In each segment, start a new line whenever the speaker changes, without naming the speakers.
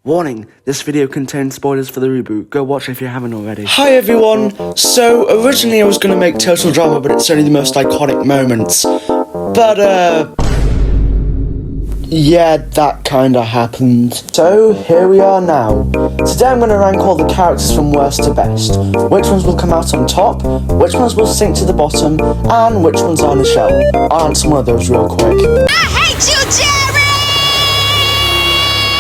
Warning, this video contains spoilers for the reboot. Go watch if you haven't already.
Hi everyone! So, originally I was gonna make total drama, but it's only the most iconic moments. But, yeah, that kinda happened. So, here we are now. Today I'm gonna rank all the characters from worst to best. Which ones will come out on top, which ones will sink to the bottom, and which ones are Nichelle. I'll answer one of those real quick.
I hate you, Jerry!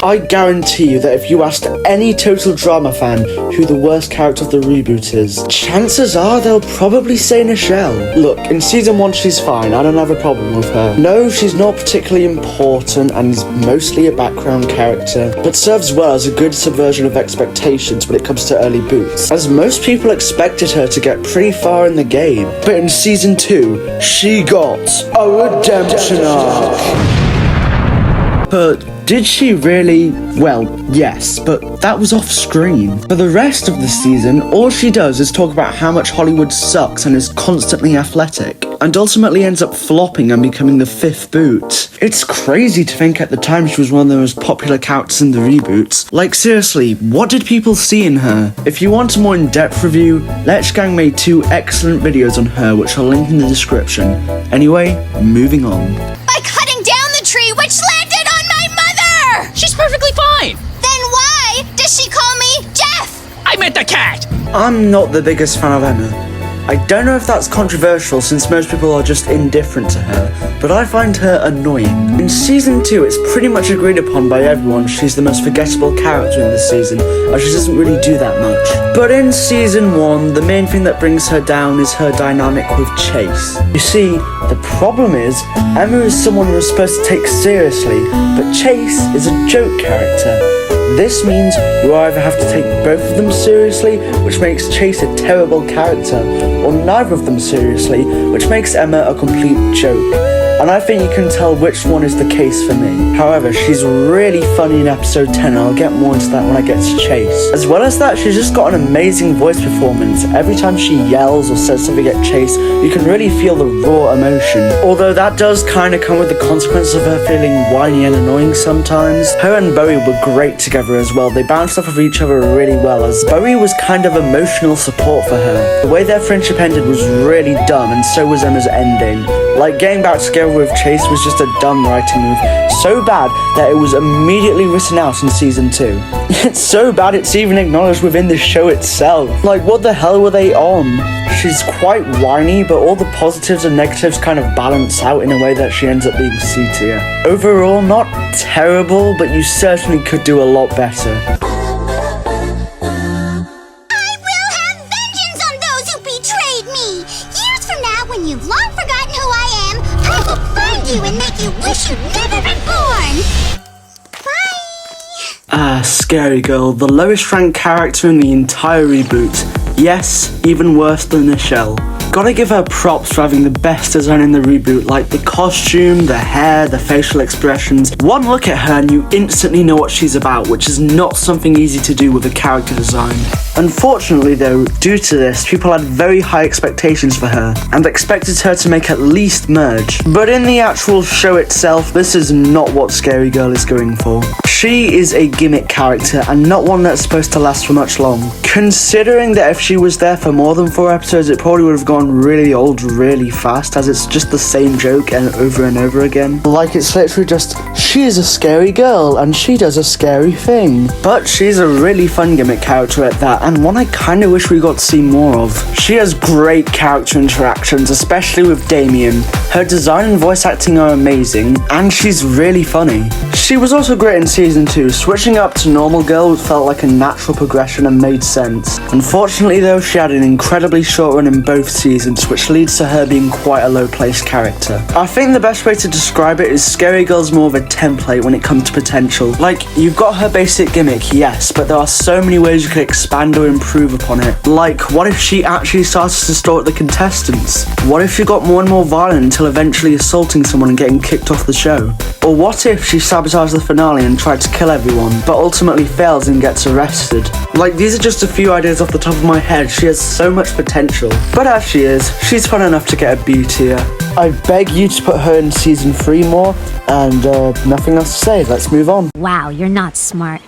I guarantee you that if you asked any total drama fan who the worst character of the reboot is, chances are they'll probably say Nichelle. Look, in season 1 she's fine, I don't have a problem with her. No, she's not particularly important and is mostly a background character, but serves well as a good subversion of expectations when it comes to early boots, as most people expected her to get pretty far in the game. But in season 2, she got a redemption arc. But did she really? Well, yes, but that was off screen. For the rest of the season, all she does is talk about how much Hollywood sucks and is constantly athletic, and ultimately ends up flopping and becoming the 5th boot. It's crazy to think at the time she was one of the most popular characters in the reboots. Like seriously, what did people see in her? If you want a more in-depth review, Lechgang made 2 excellent videos on her which I'll link in the description. Anyway, moving on.
By cutting down the tree which landed on my mother!
She's perfectly fine!
Then why does she call me Jeff?
I meant the cat!
I'm not the biggest fan of Emma. I don't know if that's controversial since most people are just indifferent to her, but I find her annoying. In season 2, it's pretty much agreed upon by everyone she's the most forgettable character in this season, as she doesn't really do that much. But in season 1, the main thing that brings her down is her dynamic with Chase. You see, the problem is, Emma is someone we're supposed to take seriously, but Chase is a joke character. This means you either have to take both of them seriously, which makes Chase a terrible character, or neither of them seriously, which makes Emma a complete joke. And I think you can tell which one is the case for me. However, she's really funny in episode 10 and I'll get more into that when I get to Chase. As well as that, she's just got an amazing voice performance. Every time she yells or says something at Chase, you can really feel the raw emotion. Although that does kind of come with the consequence of her feeling whiny and annoying sometimes. Her and Bowie were great together as well. They bounced off of each other really well, as Bowie was kind of emotional support for her. The way their friendship ended was really dumb, and so was Emma's ending. Like, getting back together with Chase was just a dumb writing move, so bad that it was immediately written out in season 2. It's so bad it's even acknowledged within the show itself. Like, what the hell were they on? She's quite whiny, but all the positives and negatives kind of balance out in a way that she ends up being C tier. Overall, not terrible, but you certainly could do a lot better.
You've long forgotten who I am, I will find you and make you wish you'd never been born! Bye!
Scary Girl, the lowest ranked character in the entire reboot. Yes, even worse than Nichelle. Gotta give her props for having the best design in the reboot, like the costume, the hair, the facial expressions. One look at her and you instantly know what she's about, which is not something easy to do with a character design. Unfortunately though, due to this, people had very high expectations for her, and expected her to make at least merge. But in the actual show itself, this is not what Scary Girl is going for. She is a gimmick character, and not one that's supposed to last for much long. Considering that if she was there for more than 4 episodes, it probably would have gone really old really fast, as it's just the same joke and over again. Like, it's literally just, she is a scary girl, and she does a scary thing. But she's a really fun gimmick character at that, and one I kinda wish we got to see more of. She has great character interactions, especially with Damien. Her design and voice acting are amazing, and she's really funny. She was also great in season 2. Switching up to normal girl felt like a natural progression and made sense. Unfortunately though, she had an incredibly short run in both seasons, which leads to her being quite a low-placed character. I think the best way to describe it is Scary Girl's more of a template when it comes to potential. Like, you've got her basic gimmick, yes, but there are so many ways you could expand or improve upon it. Like, what if she actually started to stalk the contestants? What if she got more and more violent until eventually assaulting someone and getting kicked off the show? Or what if she sabotaged the finale and tried to kill everyone, but ultimately fails and gets arrested? Like, these are just a few ideas off the top of my head. She has so much potential. But as she is, she's fun enough to get a B tier. I beg you to put her in season 3 more, and nothing else to say. Let's move on.
Wow, you're not smart.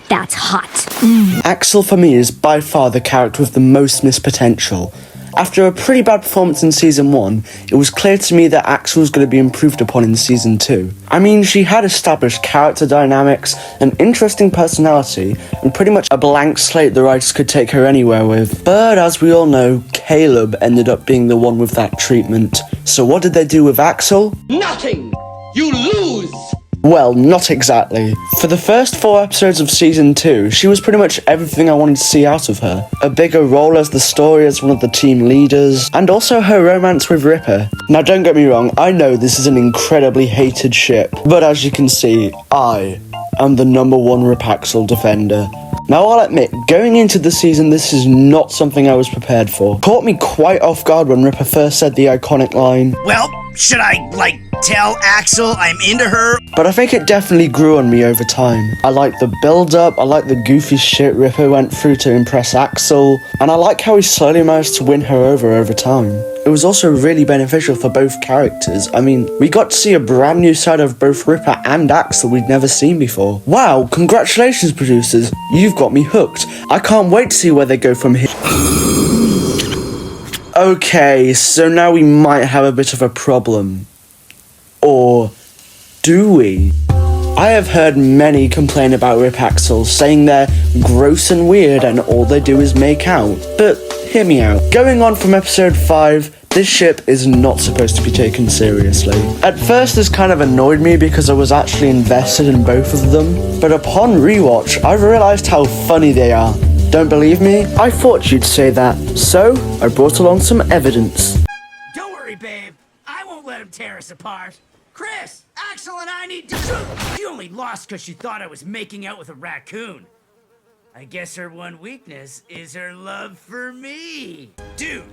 That's hot.
Axel for me is by far the character with the most missed potential. After a pretty bad performance in Season 1, it was clear to me that Axel was going to be improved upon in Season 2. I mean, she had established character dynamics, an interesting personality, and pretty much a blank slate the writers could take her anywhere with. But as we all know, Caleb ended up being the one with that treatment. So what did they do with Axel?
Nothing! You lose!
Well, not exactly. For the first 4 episodes of Season 2, she was pretty much everything I wanted to see out of her. A bigger role as the story as one of the team leaders, and also her romance with Ripper. Now don't get me wrong, I know this is an incredibly hated ship, but as you can see, I am the #1 Rip Axel defender. Now I'll admit, going into the season this is not something I was prepared for. Caught me quite off guard when Ripper first said the iconic line,
"Well, should I, tell Axel I'm into her?"
But I think it definitely grew on me over time. I like the build-up, I like the goofy shit Ripper went through to impress Axel, and I like how he slowly managed to win her over time. It was also really beneficial for both characters. I mean, we got to see a brand new side of both Ripper and Axel we'd never seen before. Wow, congratulations producers, you've got me hooked. I can't wait to see where they go from here. Okay, so now we might have a bit of a problem. Or do we? I have heard many complain about Rip Axel, saying they're gross and weird and all they do is make out. But hear me out. Going on from episode 5, this ship is not supposed to be taken seriously. At first this kind of annoyed me because I was actually invested in both of them, but upon rewatch I've realised how funny they are. Don't believe me? I thought you'd say that, so I brought along some evidence.
Don't worry, babe. I won't let him tear us apart. Chris, Axel and I need to... She only lost because she thought I was making out with a raccoon. I guess her one weakness is her love for me. Dude,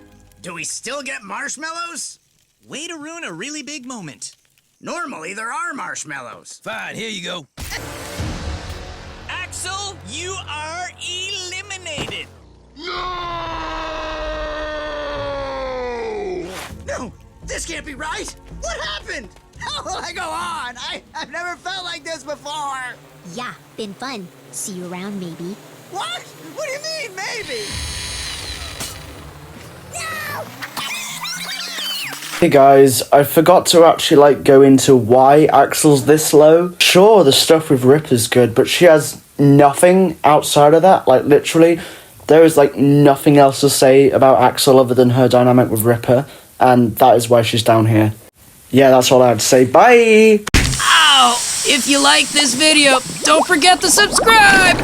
do we still get marshmallows?
Way to ruin a really big moment.
Normally there are marshmallows.
Fine, here you go. Axel, you are eliminated.
No, this can't be right. What happened? How will I go on? I've never felt like this before.
Yeah, been fun. See you around, maybe.
What? What do you mean, maybe? No!
Hey guys, I forgot to actually go into why Axel's this low. Sure, the stuff with Ripper's good, but she has nothing outside of that. Literally, there is nothing else to say about Axel other than her dynamic with Ripper, and that is why she's down here. Yeah, that's all I had to say. Bye!
Ow! If you like this video, don't forget to subscribe!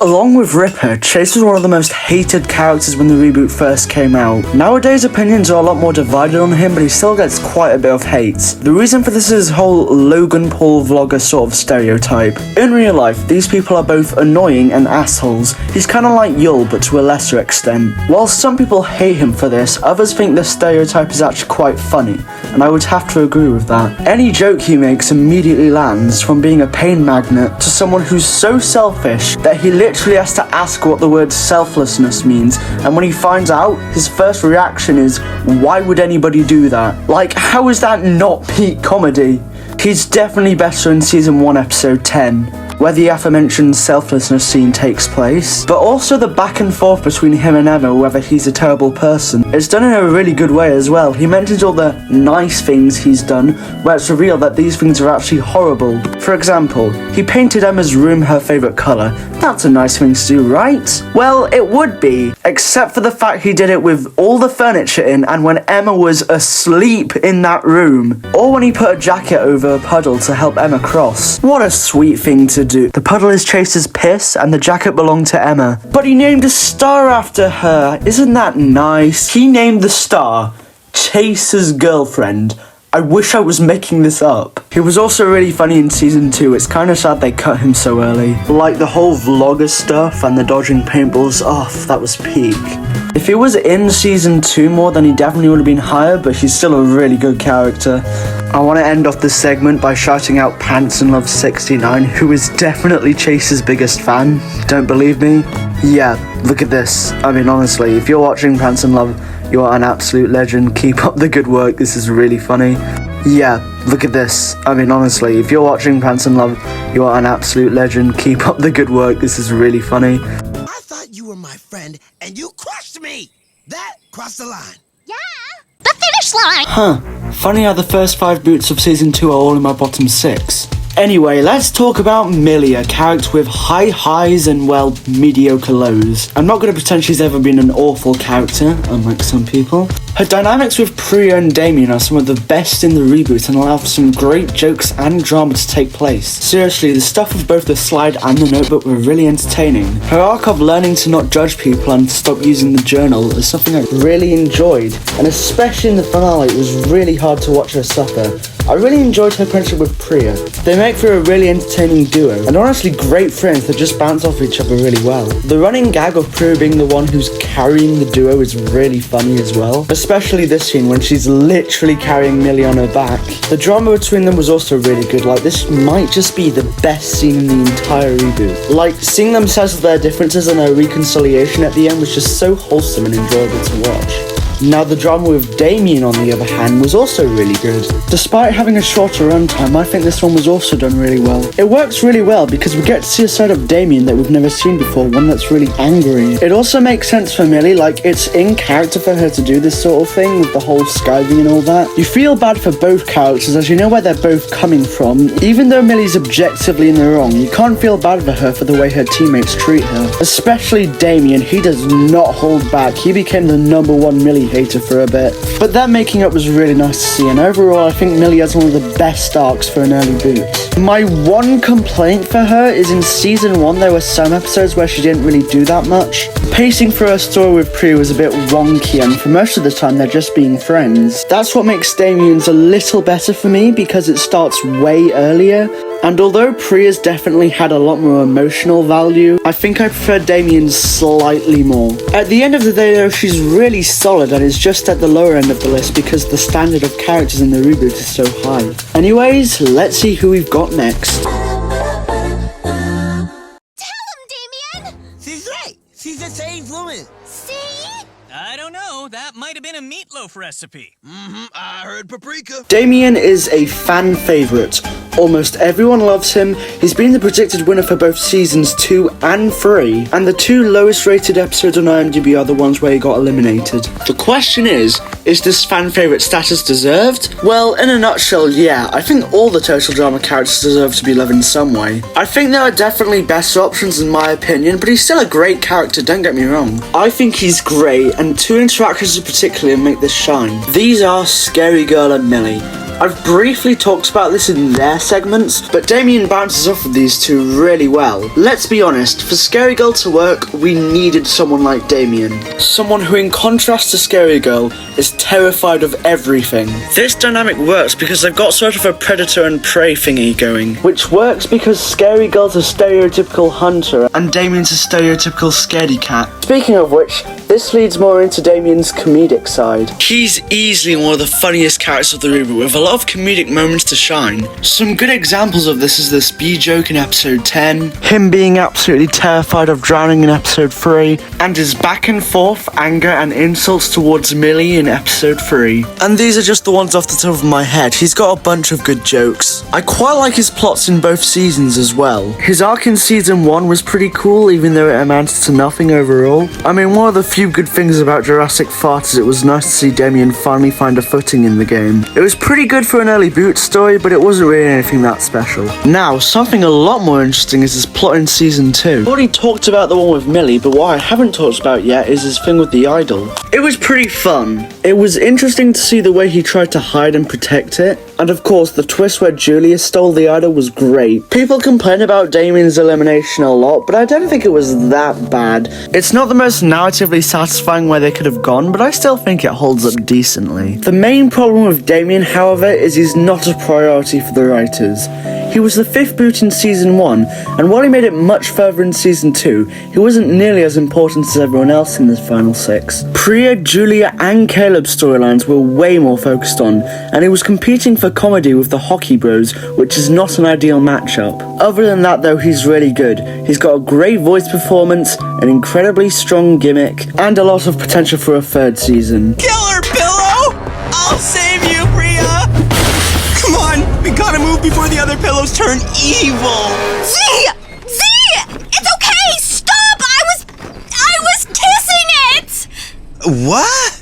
Along with Ripper, Chase was one of the most hated characters when the reboot first came out. Nowadays opinions are a lot more divided on him, but he still gets quite a bit of hate. The reason for this is his whole Logan Paul vlogger sort of stereotype. In real life, these people are both annoying and assholes. He's kinda like Yul, but to a lesser extent. While some people hate him for this, others think this stereotype is actually quite funny, and I would have to agree with that. Any joke he makes immediately lands, from being a pain magnet to someone who's so selfish that he literally has to ask what the word selflessness means, and when he finds out, his first reaction is, why would anybody do that? How is that not peak comedy? He's definitely better in Season 1 episode 10, where the aforementioned selflessness scene takes place, but also the back and forth between him and Emma whether he's a terrible person. It's done in a really good way as well. He mentions all the nice things he's done, where it's revealed that these things are actually horrible. For example, he painted Emma's room her favourite colour. That's a nice thing to do, right? Well, it would be, except for the fact he did it with all the furniture in and when Emma was asleep in that room, or when he put a jacket over a puddle to help Emma cross. What a sweet thing to do. The puddle is Chase's piss and the jacket belonged to Emma. But he named a star after her. Isn't that nice? He named the star Chase's girlfriend. I wish I was making this up. He was also really funny in Season 2. It's kind of sad they cut him so early. The whole vlogger stuff and the dodging paintballs off, that was peak. If he was in Season 2 more, then he definitely would have been higher, but he's still a really good character. I want to end off this segment by shouting out Pants and Love 69, who is definitely Chase's biggest fan. Don't believe me? Yeah, look at this. I mean, honestly, if you're watching Pants and Love, you are an absolute legend. Keep up the good work. This is really funny. Yeah, look at this. I mean, honestly, if you're watching Pants and Love, you are an absolute legend. Keep up the good work. This is really funny.
I thought you were my friend, and you crushed me. That crossed the line.
Yeah, the finish line.
Huh. Funny how the first 5 boots of season 2 are all in my bottom 6. Anyway, let's talk about Millie, a character with high highs and, well, mediocre lows. I'm not going to pretend she's ever been an awful character, unlike some people. Her dynamics with Priya and Damien are some of the best in the reboot and allow for some great jokes and drama to take place. Seriously, the stuff with both the slide and the notebook were really entertaining. Her arc of learning to not judge people and stop using the journal is something I really enjoyed, and especially in the finale, it was really hard to watch her suffer. I really enjoyed her friendship with Priya. They make for a really entertaining duo, and honestly great friends that just bounce off each other really well. The running gag of Priya being the one who's carrying the duo is really funny as well, especially this scene when she's literally carrying Millie on her back. The drama between them was also really good, like this might just be the best scene in the entire reboot. Like, seeing them settle their differences and their reconciliation at the end was just so wholesome and enjoyable to watch. Now, the drama with Damien, on the other hand, was also really good. Despite having a shorter runtime, I think this one was also done really well. It works really well because we get to see a side of Damien that we've never seen before, one that's really angry. It also makes sense for Millie, like it's in character for her to do this sort of thing with the whole skiving and all that. You feel bad for both characters as you know where they're both coming from. Even though Millie's objectively in the wrong, you can't feel bad for her for the way her teammates treat her. Especially Damien, he does not hold back. He became the #1 Millie hater for a bit. But that making up was really nice to see, and overall I think Millie has one of the best arcs for an early boot. My one complaint for her is in season 1 there were some episodes where she didn't really do that much. Pacing for her story with Priya was a bit wonky, and for most of the time they're just being friends. That's what makes Damien's a little better for me because it starts way earlier. And although Priya's definitely had a lot more emotional value, I think I prefer Damien's slightly more. At the end of the day though, she's really solid and is just at the lower end of the list because the standard of characters in the reboot is so high. Anyways, let's see who we've got next.
Tell him, Damien.
She's right. She's the same woman.
See?
I don't know. That might have been a meatloaf recipe.
I heard paprika.
Damien is a fan favourite. Almost everyone loves him. He's been the predicted winner for both seasons 2 and 3, and the 2 lowest rated episodes on IMDb are the ones where he got eliminated. The question is this fan favourite status deserved? Well, in a nutshell, yeah. I think all the total drama characters deserve to be loved in some way. I think there are definitely better options in my opinion, but he's still a great character, don't get me wrong. I think he's great, and 2 interactions in particular make this shine. These are Scary Girl and Millie. I've briefly talked about this in their segments, but Damien bounces off of these 2 really well. Let's be honest, for Scary Girl to work, we needed someone like Damien. Someone who, in contrast to Scary Girl, is terrified of everything. This dynamic works because they've got sort of a predator and prey thingy going, which works because Scary Girl's a stereotypical hunter, and Damien's a stereotypical scaredy cat. Speaking of which, this leads more into Damien's comedic side. He's easily one of the funniest characters of the reboot, with a lot of comedic moments to shine. Some good examples of this is this bee joke in episode 10, him being absolutely terrified of drowning in episode 3, and his back and forth anger and insults towards Millie in episode 3. And these are just the ones off the top of my head. He's got a bunch of good jokes. I quite like his plots in both seasons as well. His arc in season 1 was pretty cool, even though it amounted to nothing overall. I mean, one of the few good things about Jurassic Fart is it was nice to see Damien finally find a footing in the game. It was pretty good for an early boot story, but it wasn't really anything that special. Now, something a lot more interesting is his plot in season 2. I've already talked about the one with Millie, but what I haven't talked about yet is his thing with the idol. It was pretty fun. It was interesting to see the way he tried to hide and protect it, and of course the twist where Julia stole the idol was great. People complain about Damien's elimination a lot, but I don't think it was that bad. It's not the most narratively satisfying where they could have gone, but I still think it holds up decently. The main problem with Damien, however, is he's not a priority for the writers. He was the 5th boot in season 1, and while he made it much further in season 2, he wasn't nearly as important as everyone else in the final 6. Priya, Julia, and Caleb's storylines were way more focused on, and he was competing for comedy with the Hockey Bros, which is not an ideal matchup. Other than that though, he's really good. He's got a great voice performance, an incredibly strong gimmick, and a lot of potential for a 3rd season.
Killer pillow! I'll save you, Priya!
before the other pillows turn evil.
Z! It's okay! Stop! I was kissing it!
What?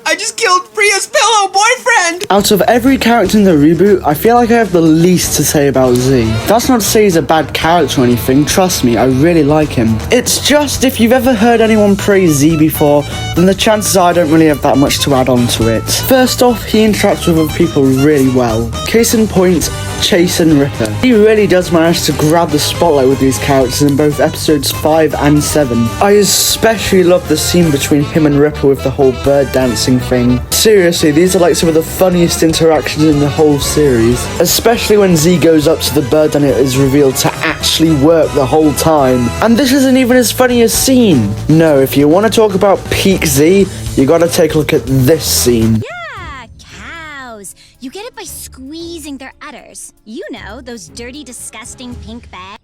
I just killed Priya's pillow boyfriend!
Out of every character in the reboot, I feel like I have the least to say about Z. That's not to say he's a bad character or anything, trust me, I really like him. It's just, if you've ever heard anyone praise Z before, then the chances are I don't really have that much to add on to it. First off, he interacts with other people really well. Case in point, Chase and Ripper. He really does manage to grab the spotlight with these characters in both episodes 5 and 7. I especially love the scene between him and Ripper with the whole bird dancing thing. Seriously, these are like some of the funniest interactions in the whole series. Especially when Z goes up to the bird and it is revealed to actually work the whole time. And this isn't even his funniest scene. No, if you want to talk about peak Z, you gotta take a look at this scene.
Yeah, cows. You get it by squeezing their udders. You know, those dirty, disgusting pink bags.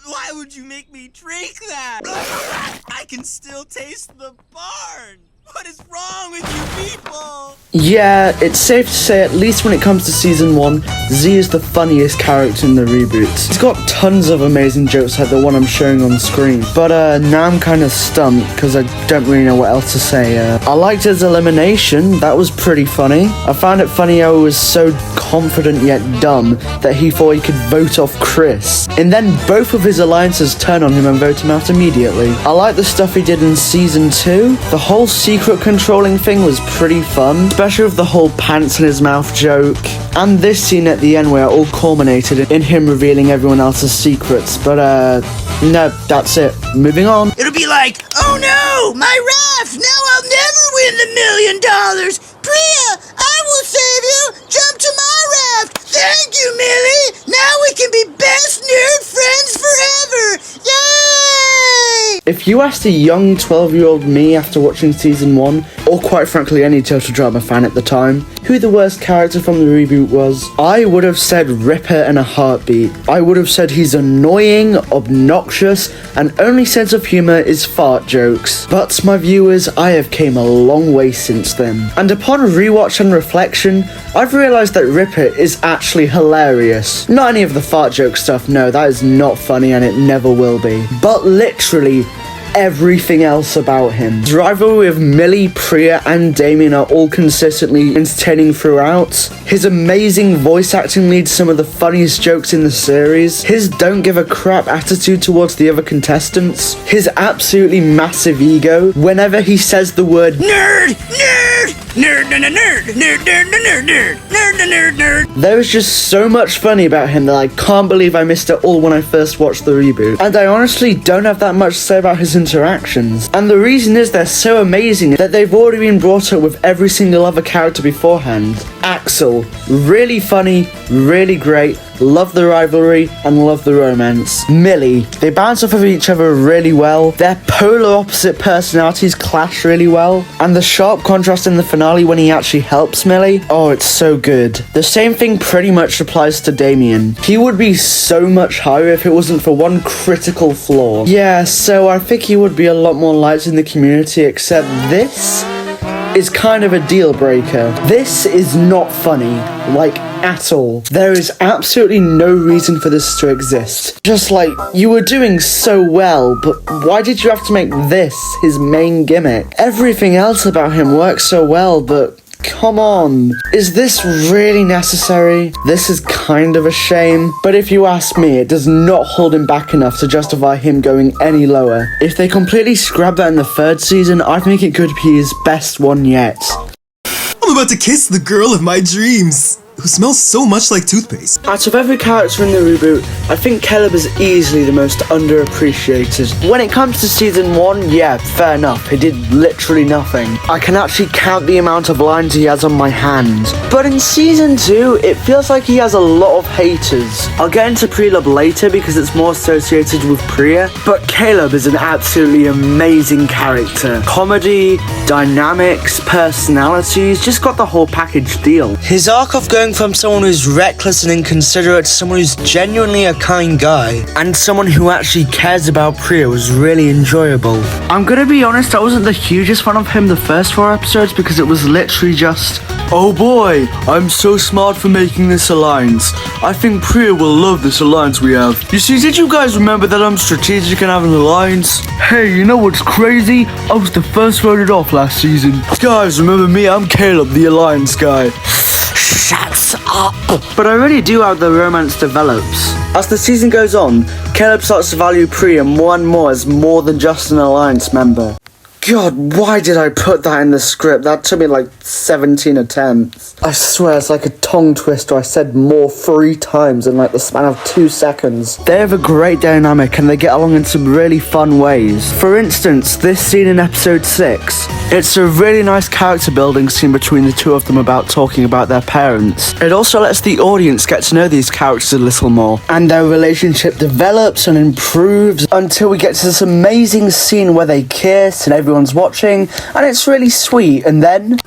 Why would you make me drink that? I can still taste the barn. What is wrong with you people?
Yeah, it's safe to say, at least when it comes to season 1, Z is the funniest character in the reboot. He's got tons of amazing jokes like the one I'm showing on screen. But now I'm kind of stumped because I don't really know what else to say. I liked his elimination, that was pretty funny. I found it funny how he was so confident yet dumb that he thought he could vote off Chris. And then both of his alliances turn on him and vote him out immediately. I like the stuff he did in season 2. The whole secret controlling thing was pretty fun, especially with the whole pants in his mouth joke. And this scene at the end where it all culminated in him revealing everyone else's secrets. But no, that's it. Moving on.
It'll be like, oh no, my raft! Now I'll never win the $1 million! Priya, I will save you! Jump to my raft! Thank you, Millie! Now we can be best nerd friends forever! Yay!
If you asked a young 12-year-old me after watching season 1, or quite frankly any Total Drama fan at the time, who the worst character from the reboot was, I would have said Ripper in a heartbeat. I would have said he's annoying, obnoxious, and only sense of humour is fart jokes. But my viewers, I have came a long way since then. And upon rewatch and reflection, I've realised that Ripper is actually hilarious. Not any of the fart joke stuff, no, that is not funny and it never will be. But literally, everything else about him. His rivalry with Millie, Priya, and Damien are all consistently entertaining throughout. His amazing voice acting leads some of the funniest jokes in the series. His don't give a crap attitude towards the other contestants. His absolutely massive ego. Whenever he says the word nerd, nerd, nerd, nerd, nerd, nerd, nerd, nerd, nerd, nerd, nerd, nerd. There is just so much funny about him that I can't believe I missed it all when I first watched the reboot. And I honestly don't have that much to say about his interactions. And the reason is they're so amazing that they've already been brought up with every single other character beforehand. Axel, really funny, really great, love the rivalry and love the romance. Millie, they bounce off of each other really well. Their polar opposite personalities clash really well. And the sharp contrast in the finale when he actually helps Millie, oh, it's so good. The same thing pretty much applies to Damien. He would be so much higher if it wasn't for one critical flaw. Yeah, so I think he would be a lot more liked in the community, except this is kind of a deal breaker. This is not funny, like, at all. There is absolutely no reason for this to exist. Just like, you were doing so well, but why did you have to make this his main gimmick? Everything else about him works so well, but come on. Is this really necessary? This is kind of a shame, but if you ask me, it does not hold him back enough to justify him going any lower. If they completely scrap that in the 3rd season, I think it could be his best one yet.
I'm about to kiss the girl of my dreams, who smells so much like toothpaste.
Out of every character in the reboot, I think Caleb is easily the most underappreciated. When it comes to season 1, yeah, fair enough, he did literally nothing. I can actually count the amount of lines he has on my hand. But in season 2, it feels like he has a lot of haters. I'll get into Prelude later because it's more associated with Priya, but Caleb is an absolutely amazing character. Comedy, dynamics, personalities, just got the whole package deal. His arc of going from someone who's reckless and inconsiderate to someone who's genuinely a kind guy, and someone who actually cares about Priya was really enjoyable. I'm gonna be honest, I wasn't the hugest fan of him the first 4 episodes because it was literally just,
Oh boy, I'm so smart for making this alliance. I think Priya will love this alliance we have. You see, did you guys remember that I'm strategic and have an alliance? Hey, you know what's crazy? I was the first voted off last season. Guys, remember me? I'm Caleb, the alliance guy.
Shut up! But I really do how the romance develops. As the season goes on, Caleb starts to value Priya more and more as more than just an alliance member. God, why did I put that in the script? That took me like 17 attempts. I swear it's like a tongue twister. I said more 3 times in like the span of 2 seconds. They have a great dynamic and they get along in some really fun ways. For instance, this scene in episode 6. It's a really nice character building scene between the two of them about talking about their parents. It also lets the audience get to know these characters a little more. And their relationship develops and improves until we get to this amazing scene where they kiss and everyone's watching, and it's really sweet, and then...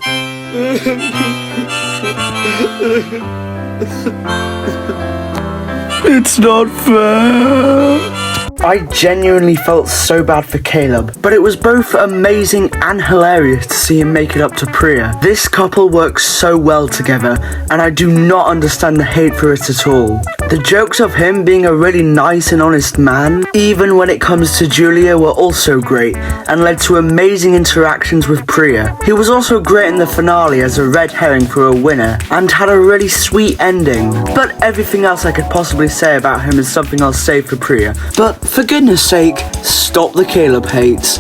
It's not fair. I genuinely felt so bad for Caleb, but it was both amazing and hilarious to see him make it up to Priya. This couple works so well together, and I do not understand the hate for it at all. The jokes of him being a really nice and honest man, even when it comes to Julia, were also great, and led to amazing interactions with Priya. He was also great in the finale as a red herring for a winner, and had a really sweet ending. But everything else I could possibly say about him is something I'll save for Priya. But for goodness sake, stop the Caleb hate.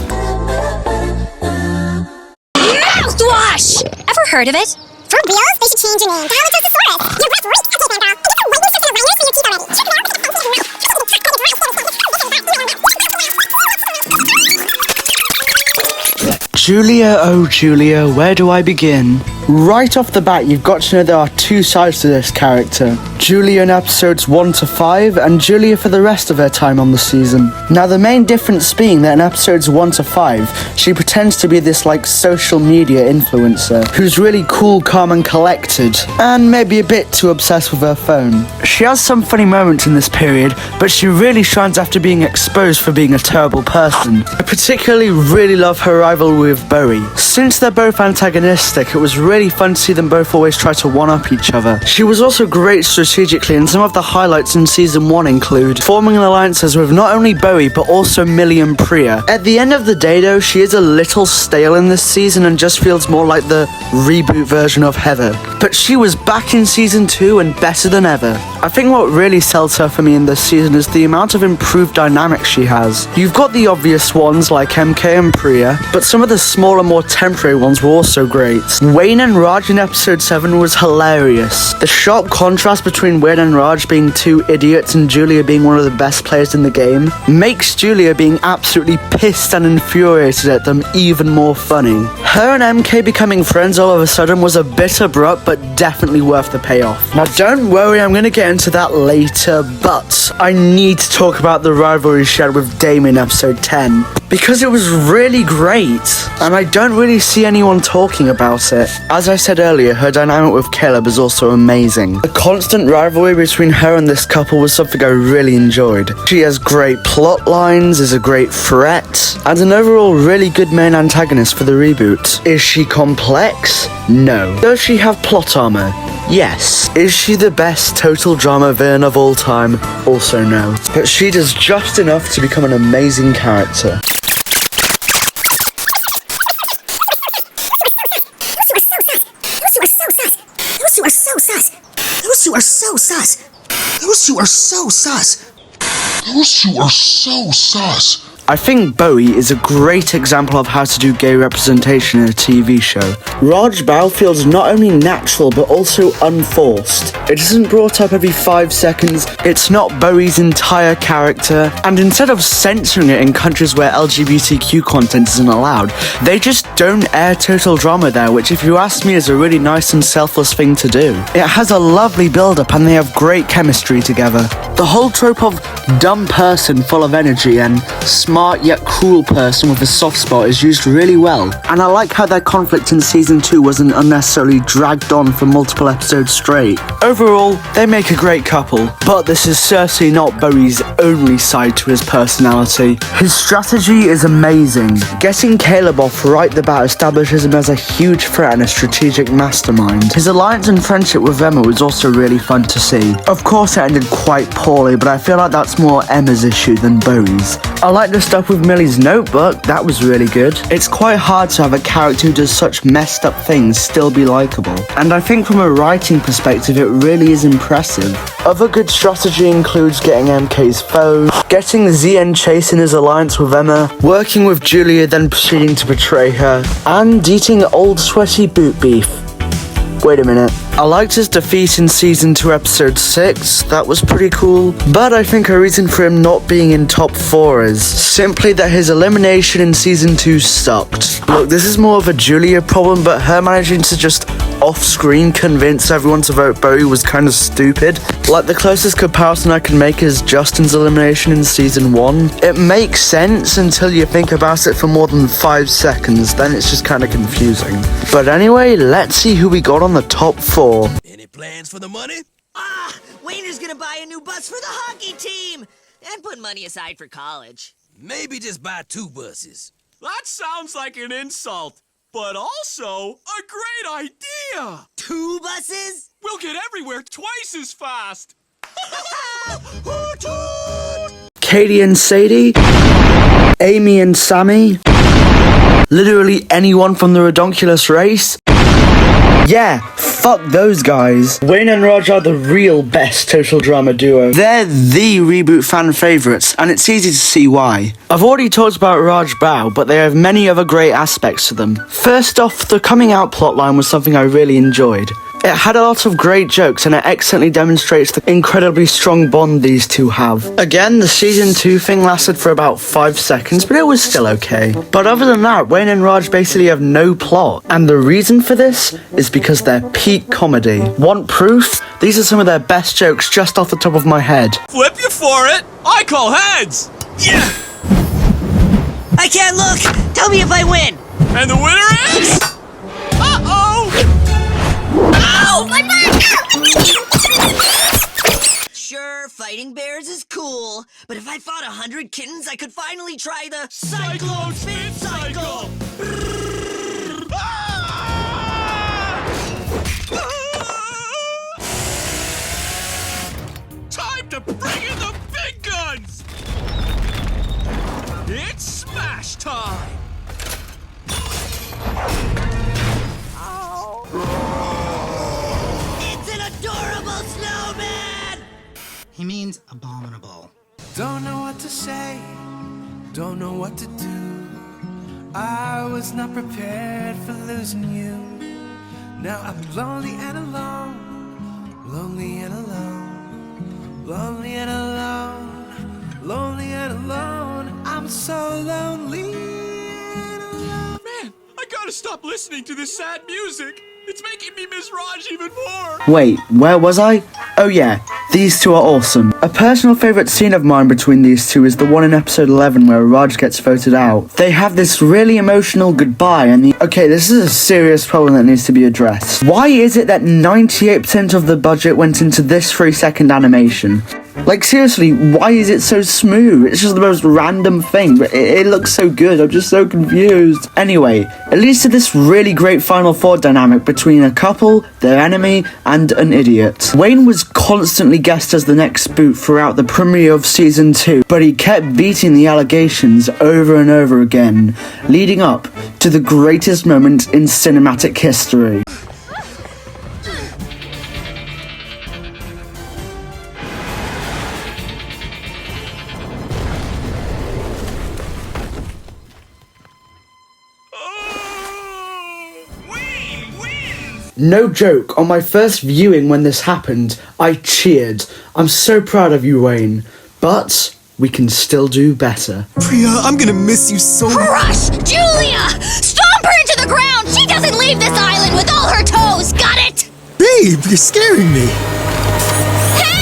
Mouthwash! Ever heard of it? For reals? They should change your name to Allosaurus. You're right. Okay, Panda. You can wait to sit in a rhino so your teeth already. Check it out.
Julia, oh Julia, where do I begin? Right off the bat, you've got to know there are 2 sides to this character. Julia in episodes 1 to 5, and Julia for the rest of her time on the season. Now the main difference being that in episodes 1 to 5, she pretends to be this like social media influencer, who's really cool, calm and collected, and maybe a bit too obsessed with her phone. She has some funny moments in this period, but she really shines after being exposed for being a terrible person. I particularly really love her rivalry with Bowie. Since they're both antagonistic, it was really fun to see them both always try to one-up each other. She was also great strategically, and some of the highlights in season 1 include forming alliances with not only Bowie but also Millie and Priya. At the end of the day though, she is a little stale in this season and just feels more like the reboot version of Heather. But she was back in season 2 and better than ever. I think what really sells her for me in this season is the amount of improved dynamics she has. You've got the obvious ones like MK and Priya, but some of the smaller, more temporary ones were also great. Wayne and Raj in episode 7 was hilarious. The sharp contrast between Wayne and Raj being 2 idiots and Julia being one of the best players in the game makes Julia being absolutely pissed and infuriated at them even more funny. Her and MK becoming friends all of a sudden was a bit abrupt, but definitely worth the payoff. Now don't worry, I'm gonna get into that later, but I need to talk about the rivalry she had with Damien in episode 10, because it was really great, and I don't really see anyone talking about it. As I said earlier, her dynamic with Caleb is also amazing. The constant rivalry between her and this couple was something I really enjoyed. She has great plot lines, is a great threat, and an overall really good main antagonist for the reboot. Is she complex? No. Does she have plot armor? Yes. Is she the best total drama villain of all time? Also no. But she does just enough to become an amazing character.
Those two are so sus. Those two are so sus. Those two are so sus. Those two are so sus.
I think Bowie is a great example of how to do gay representation in a TV show. Raj Bao feels not only natural but also unforced. It isn't brought up every 5 seconds, it's not Bowie's entire character, and instead of censoring it in countries where LGBTQ content isn't allowed, they just don't air total drama there, which if you ask me is a really nice and selfless thing to do. It has a lovely build-up and they have great chemistry together. The whole trope of dumb person full of energy and smart yet cruel person with a soft spot is used really well. And I like how their conflict in season 2 wasn't unnecessarily dragged on for multiple episodes straight. Overall, they make a great couple, but this is certainly not Bowie's only side to his personality. His strategy is amazing. Getting Caleb off right the bat establishes him as a huge threat and a strategic mastermind. His alliance and friendship with Emma was also really fun to see. Of course it ended quite poorly, but I feel like that's more Emma's issue than Bowie's. I like the stuff with Millie's notebook, that was really good. It's quite hard to have a character who does such messed up things still be likeable, and I think from a writing perspective it really is impressive. Other good strategy includes getting MK's phone, getting the ZN chase in his alliance with Emma, working with Julia then proceeding to betray her, and eating old sweaty boot beef. Wait a minute. I liked his defeat in season 2 episode 6, that was pretty cool, but I think a reason for him not being in top 4 is simply that his elimination in season 2 sucked. Look, this is more of a Julia problem, but her managing to just off-screen convince everyone to vote Bowie was kind of stupid. Like, the closest comparison I can make is Justin's elimination in season 1. It makes sense until you think about it for more than 5 seconds, then it's just kind of confusing. But anyway, let's see who we got on the top 4.
Any plans for the money?
Wayner's gonna buy a new bus for the hockey team!
And put money aside for college.
Maybe just buy 2 buses.
That sounds like an insult, but also a great idea!
2 buses?
We'll get everywhere twice as fast!
Katie and Sadie, Amy and Sammy, literally anyone from the Redonkulous race. Yeah, fuck those guys. Wayne and Raj are the real best total drama duo. They're the reboot fan favourites, and it's easy to see why. I've already talked about Raj Bao, but they have many other great aspects to them. First off, the coming out plotline was something I really enjoyed. It had a lot of great jokes and it excellently demonstrates the incredibly strong bond these two have. Again, the season 2 thing lasted for about 5 seconds, but it was still okay. But other than that, Wayne and Raj basically have no plot, and the reason for this is because they're peak comedy. Want proof? These are some of their best jokes just off the top of my head.
Flip you for it! I call heads!
Yeah!
I can't look! Tell me if I win!
And the winner is... Uh-oh!
Ow! My back! Sure, fighting bears is cool, but if I fought 100 kittens, I could finally try the Cyclone Spin Cycle!
Time to bring in the big guns! It's smash time!
It's an adorable snowman!
He means abominable.
Don't know what to say, don't know what to do. I was not prepared for losing you. Now I'm lonely and alone, lonely and alone, lonely and alone, lonely and alone. I'm so lonely and alone.
Man, I gotta stop listening to this sad music. It's making me miss Raj even more.
Wait, where was I? Oh yeah, these two are awesome. A personal favourite scene of mine between these two is the one in episode 11 where Raj gets voted out. They have this really emotional goodbye and okay, this is a serious problem that needs to be addressed. Why is it that 98% of the budget went into this 3-second animation? Like seriously, why is it so smooth? It's just the most random thing, but it looks so good. I'm just so confused. Anyway, it leads to this really great Final Four dynamic between a couple, their enemy, and an idiot. Wayne was constantly guessed as the next boot throughout the premiere of season 2, but he kept beating the allegations over and over again, leading up to the greatest moment in cinematic history. No joke, on my first viewing when this happened, I cheered. I'm so proud of you, Wayne. But we can still do better.
Priya, I'm gonna miss you so much.
Crush Julia! Stomp her into the ground! She doesn't leave this island with all her toes, got it?
Babe, you're scaring me.
Hey!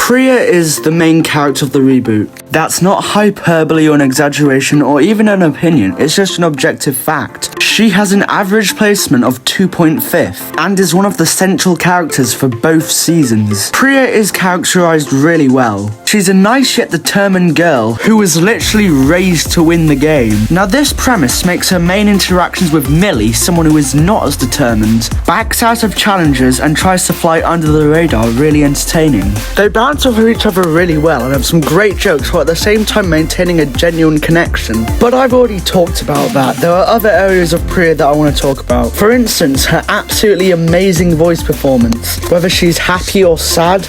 Priya is the main character of the reboot. That's not hyperbole or an exaggeration or even an opinion, it's just an objective fact. She has an average placement of 2.5 and is one of the central characters for both seasons. Priya is characterized really well. She's a nice yet determined girl who was literally raised to win the game. Now this premise makes her main interactions with Millie, someone who is not as determined, backs out of challenges and tries to fly under the radar, really entertaining. They bounce off of each other really well and have some great jokes while at the same time maintaining a genuine connection. But I've already talked about that. There are other areas of Priya that I want to talk about. For instance, her absolutely amazing voice performance. Whether she's happy or sad,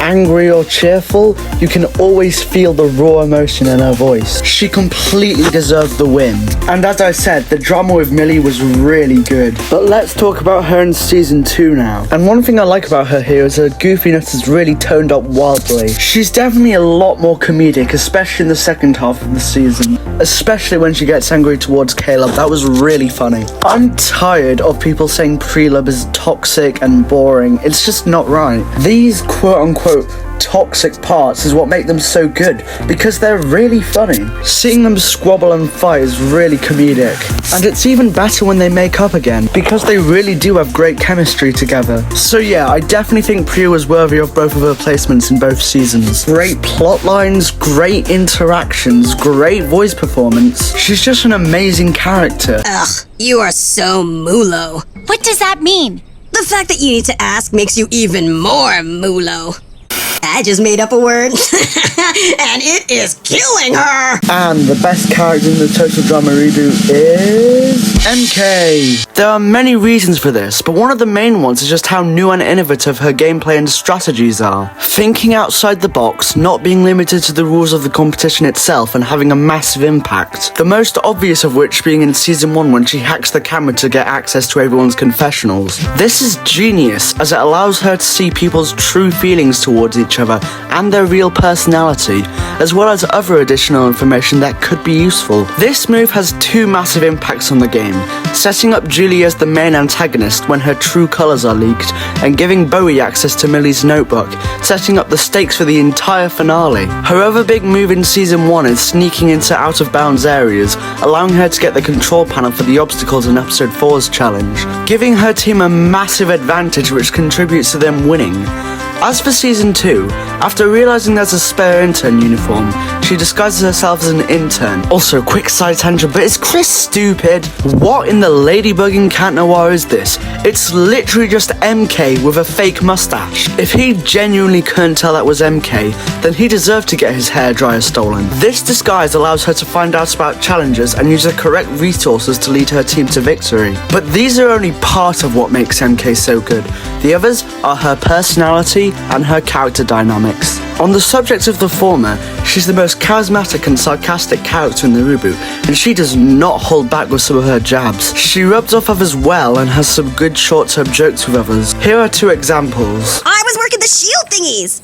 angry or cheerful, you can always feel the raw emotion in her voice. She completely deserved the win. And as I said, the drama with Millie was really good. But let's talk about her in season 2 now. And one thing I like about her here is her goofiness is really toned up wildly. She's definitely a lot more comedic, especially in the second half of the season. Especially when she gets angry towards Caleb. That was really funny. I'm tired of people saying pre-love is toxic and boring. It's just not right. These quote-unquote toxic parts is what make them so good, because they're really funny. Seeing them squabble and fight is really comedic. And it's even better when they make up again, because they really do have great chemistry together. So yeah, I definitely think Priya was worthy of both of her placements in both seasons. Great plot lines, great interactions, great voice performance. She's just an amazing character.
Ugh, you are so mulo.
What does that mean?
The fact that you need to ask makes you even more mulo. I just made up a word, and it is killing her!
And the best character in the Total Drama reboot is MK. There are many reasons for this, but one of the main ones is just how new and innovative her gameplay and strategies are. Thinking outside the box, not being limited to the rules of the competition itself, and having a massive impact. The most obvious of which being in season 1 when she hacks the camera to get access to everyone's confessionals. This is genius, as it allows her to see people's true feelings towards each other and their real personality, as well as other additional information that could be useful. This move has 2 massive impacts on the game, setting up Julie as the main antagonist when her true colours are leaked, and giving Bowie access to Millie's notebook, setting up the stakes for the entire finale. Her other big move in season 1 is sneaking into out of bounds areas, allowing her to get the control panel for the obstacles in episode 4's challenge, giving her team a massive advantage which contributes to them winning. As for season 2, after realising there's a spare intern uniform, she disguises herself as an intern. Also, quick side tangent, but is Chris stupid? What in the Ladybug in Cat Noir is this? It's literally just MK with a fake mustache. If he genuinely couldn't tell that was MK, then he deserved to get his hairdryer stolen. This disguise allows her to find out about challenges and use the correct resources to lead her team to victory. But these are only part of what makes MK so good. The others are her personality and her character dynamics. On the subject of the former, she's the most charismatic and sarcastic character in the reboot, and she does not hold back with some of her jabs. She rubs off others well and has some good short-term jokes with others. Here are 2 examples.
I was working the shield thingies!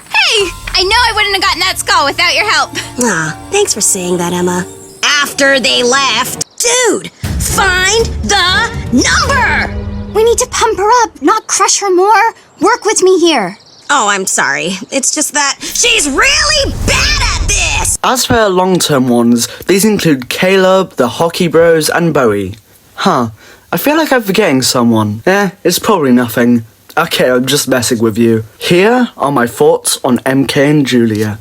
Hey, I know I wouldn't have gotten that skull without your help.
Ah, thanks for saying that, Emma. After they left, dude, find the number!
We need to pump her up, not crush her more. Work with me here.
Oh, I'm sorry. It's just that she's really bad at this!
As for her long-term ones, these include Caleb, the Hockey Bros, and Bowie. Huh, I feel like I'm forgetting someone. It's probably nothing. Okay, I'm just messing with you. Here are my thoughts on MK and Julia.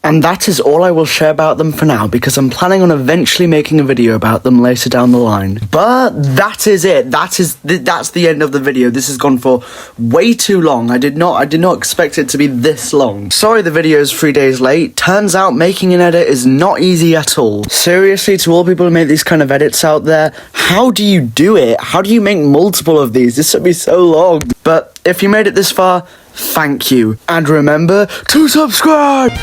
And that is all I will share about them for now, because I'm planning on eventually making a video about them later down the line. But that is it. That's the end of the video. This has gone for way too long. I did not expect it to be this long. Sorry the video is 3 days late. Turns out making an edit is not easy at all. Seriously, to all people who make these kind of edits out there, how do you do it? How do you make multiple of these? This took me so long. But if you made it this far, thank you. And remember to subscribe!